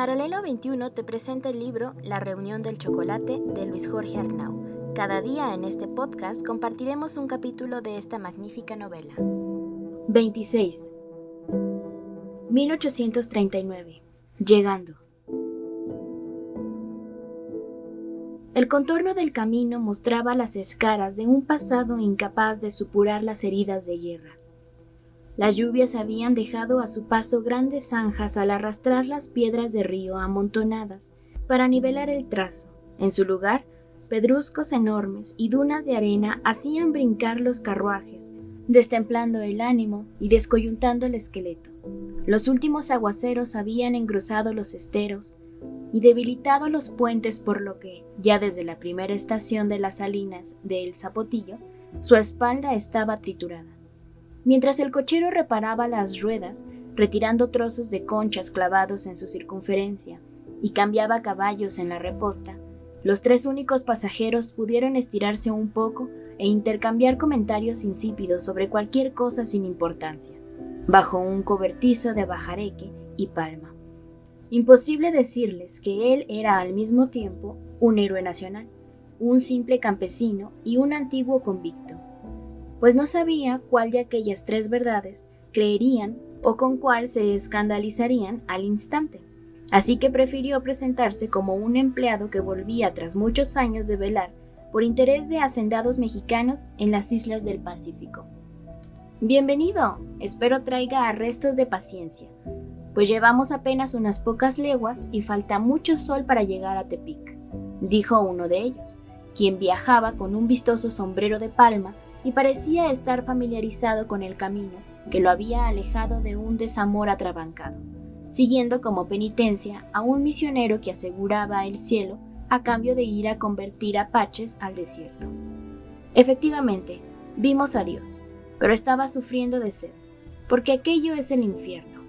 Paralelo 21 te presenta el libro La reunión del chocolate de Luis Jorge Arnau. Cada día en este podcast compartiremos un capítulo de esta magnífica novela. 26. 1839. Llegando. El contorno del camino mostraba las escaras de un pasado incapaz de supurar las heridas de guerra. Las lluvias habían dejado a su paso grandes zanjas al arrastrar las piedras de río amontonadas para nivelar el trazo. En su lugar, pedruscos enormes y dunas de arena hacían brincar los carruajes, destemplando el ánimo y descoyuntando el esqueleto. Los últimos aguaceros habían engrosado los esteros y debilitado los puentes, por lo que, ya desde la primera estación de las salinas de El Zapotillo, su espalda estaba triturada. Mientras el cochero reparaba las ruedas, retirando trozos de conchas clavados en su circunferencia, y cambiaba caballos en la reposta, los tres únicos pasajeros pudieron estirarse un poco e intercambiar comentarios insípidos sobre cualquier cosa sin importancia, bajo un cobertizo de bajareque y palma. Imposible decirles que él era al mismo tiempo un héroe nacional, un simple campesino y un antiguo convicto, pues no sabía cuál de aquellas tres verdades creerían o con cuál se escandalizarían al instante. Así que prefirió presentarse como un empleado que volvía tras muchos años de velar por interés de hacendados mexicanos en las islas del Pacífico. Bienvenido, espero traiga arrestos de paciencia, pues llevamos apenas unas pocas leguas y falta mucho sol para llegar a Tepic, dijo uno de ellos, quien viajaba con un vistoso sombrero de palma y parecía estar familiarizado con el camino que lo había alejado de un desamor atrabancado, siguiendo como penitencia a un misionero que aseguraba el cielo a cambio de ir a convertir apaches al desierto. Efectivamente, vimos a Dios, pero estaba sufriendo de sed, porque aquello es el infierno,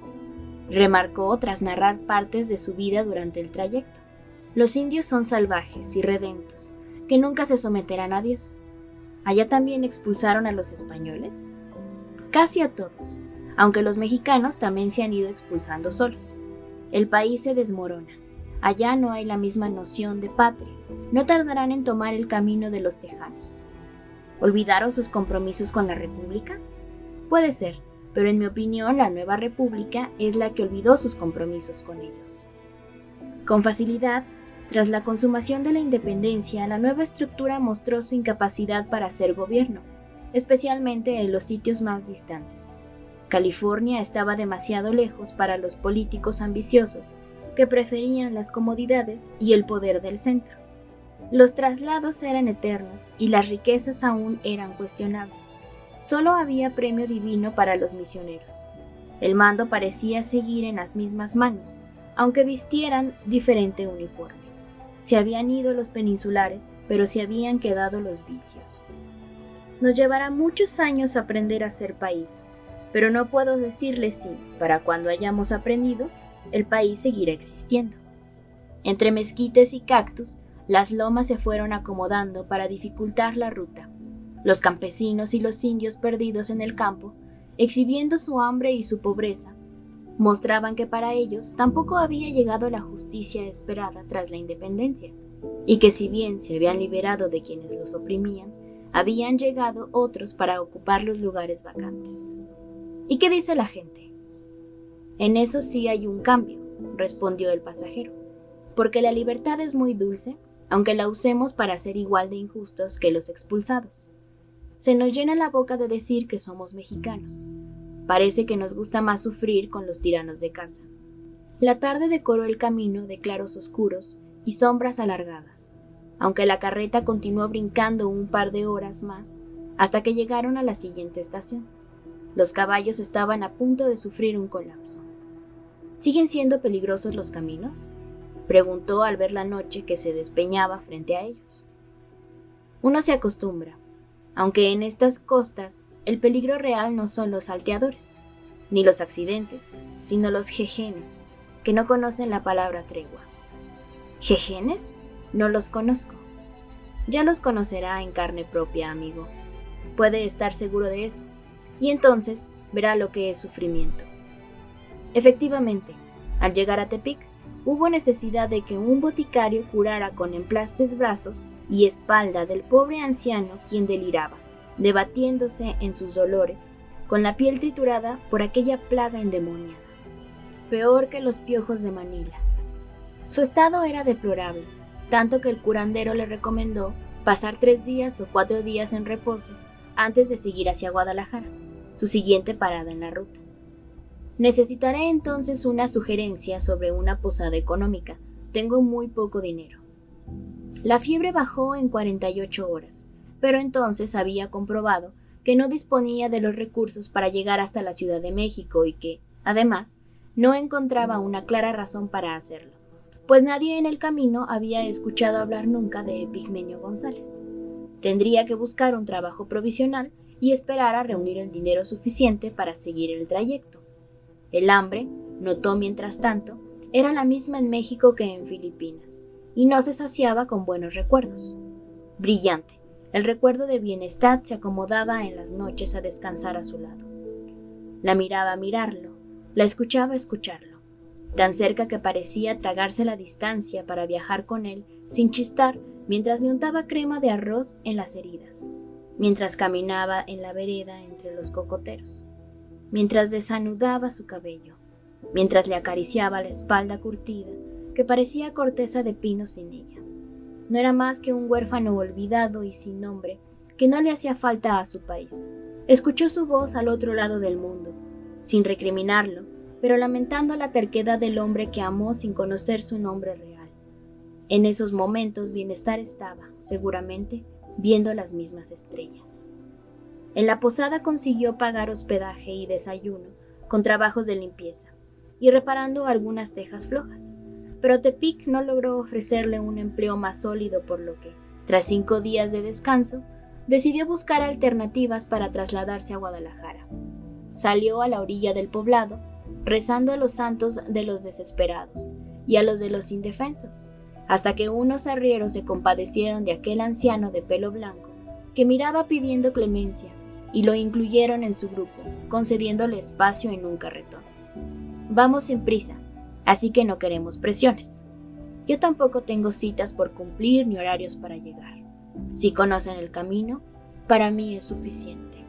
remarcó tras narrar partes de su vida durante el trayecto. Los indios son salvajes y redentos, que nunca se someterán a Dios. ¿Allá también expulsaron a los españoles? Casi a todos, aunque los mexicanos también se han ido expulsando solos. El país se desmorona. Allá no hay la misma noción de patria. No tardarán en tomar el camino de los tejanos. ¿Olvidaron sus compromisos con la República? Puede ser, pero en mi opinión la nueva República es la que olvidó sus compromisos con ellos. Con facilidad, tras la consumación de la independencia, la nueva estructura mostró su incapacidad para hacer gobierno, especialmente en los sitios más distantes. California estaba demasiado lejos para los políticos ambiciosos, que preferían las comodidades y el poder del centro. Los traslados eran eternos y las riquezas aún eran cuestionables. Solo había premio divino para los misioneros. El mando parecía seguir en las mismas manos, aunque vistieran diferente uniforme. Se habían ido los peninsulares, pero se habían quedado los vicios. Nos llevará muchos años aprender a ser país, pero no puedo decirles si, para cuando hayamos aprendido, el país seguirá existiendo. Entre mezquites y cactus, las lomas se fueron acomodando para dificultar la ruta. Los campesinos y los indios perdidos en el campo, exhibiendo su hambre y su pobreza, mostraban que para ellos tampoco había llegado la justicia esperada tras la independencia, y que si bien se habían liberado de quienes los oprimían, habían llegado otros para ocupar los lugares vacantes. ¿Y qué dice la gente? En eso sí hay un cambio, respondió el pasajero, porque la libertad es muy dulce, aunque la usemos para ser igual de injustos que los expulsados. Se nos llena la boca de decir que somos mexicanos. Parece que nos gusta más sufrir con los tiranos de casa. La tarde decoró el camino de claros oscuros y sombras alargadas, aunque la carreta continuó brincando un par de horas más hasta que llegaron a la siguiente estación. Los caballos estaban a punto de sufrir un colapso. ¿Siguen siendo peligrosos los caminos?, preguntó al ver la noche que se despeñaba frente a ellos. Uno se acostumbra, aunque en estas costas el peligro real no son los salteadores, ni los accidentes, sino los jejenes, que no conocen la palabra tregua. ¿Jejenes? No los conozco. Ya los conocerá en carne propia, amigo. Puede estar seguro de eso, y entonces verá lo que es sufrimiento. Efectivamente, al llegar a Tepic, hubo necesidad de que un boticario curara con emplastes brazos y espalda del pobre anciano, quien deliraba, debatiéndose en sus dolores, con la piel triturada por aquella plaga endemoniada, peor que los piojos de Manila. Su estado era deplorable, tanto que el curandero le recomendó pasar 3 días o 4 días en reposo antes de seguir hacia Guadalajara, su siguiente parada en la ruta. Necesitaré entonces una sugerencia sobre una posada económica. Tengo muy poco dinero. La fiebre bajó en 48 horas, pero entonces había comprobado que no disponía de los recursos para llegar hasta la Ciudad de México y que, además, no encontraba una clara razón para hacerlo, pues nadie en el camino había escuchado hablar nunca de Epigmenio González. Tendría que buscar un trabajo provisional y esperar a reunir el dinero suficiente para seguir el trayecto. El hambre, notó mientras tanto, era la misma en México que en Filipinas, y no se saciaba con buenos recuerdos. Brillante, el recuerdo de Bienestad se acomodaba en las noches a descansar a su lado. La miraba mirarlo, la escuchaba escucharlo, tan cerca que parecía tragarse la distancia para viajar con él sin chistar mientras le untaba crema de arroz en las heridas, mientras caminaba en la vereda entre los cocoteros, mientras desanudaba su cabello, mientras le acariciaba la espalda curtida que parecía corteza de pino sin ella. No era más que un huérfano olvidado y sin nombre que no le hacía falta a su país. Escuchó su voz al otro lado del mundo, sin recriminarlo, pero lamentando la terquedad del hombre que amó sin conocer su nombre real. En esos momentos Bienestar estaba, seguramente, viendo las mismas estrellas. En la posada consiguió pagar hospedaje y desayuno con trabajos de limpieza y reparando algunas tejas flojas, pero Tepic no logró ofrecerle un empleo más sólido, por lo que, tras 5 días de descanso, decidió buscar alternativas para trasladarse a Guadalajara. Salió a la orilla del poblado, rezando a los santos de los desesperados y a los de los indefensos, hasta que unos arrieros se compadecieron de aquel anciano de pelo blanco que miraba pidiendo clemencia y lo incluyeron en su grupo, concediéndole espacio en un carretón. Vamos sin prisa, así que no queremos presiones. Yo tampoco tengo citas por cumplir ni horarios para llegar. Si conocen el camino, para mí es suficiente.